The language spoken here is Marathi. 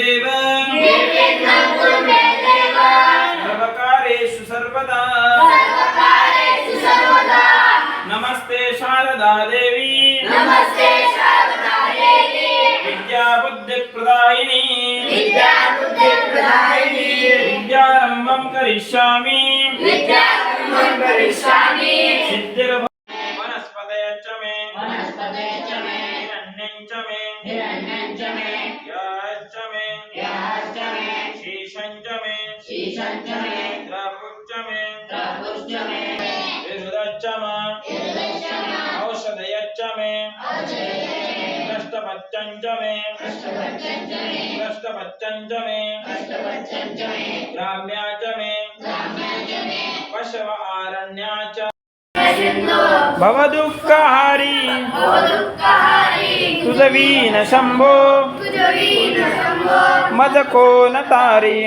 देव सर्वकारेषु सर्वदा नमस्ते शारदा देवी विद्या बुद्धि प्रदायिनी विद्यारंभं करिष्यामि सिद्धिर्भ वनस्पतय च मे हिरण्यं च मे याश्च मे शीशं च मे द्रापुश्च मे विरुदश्च मे औषधयश्च मे कष्टपच्चं च मे ग्राम्या च मे पशव आरण्या च भवदुःखहारी तुझ वीण शंभो मज कोण तारी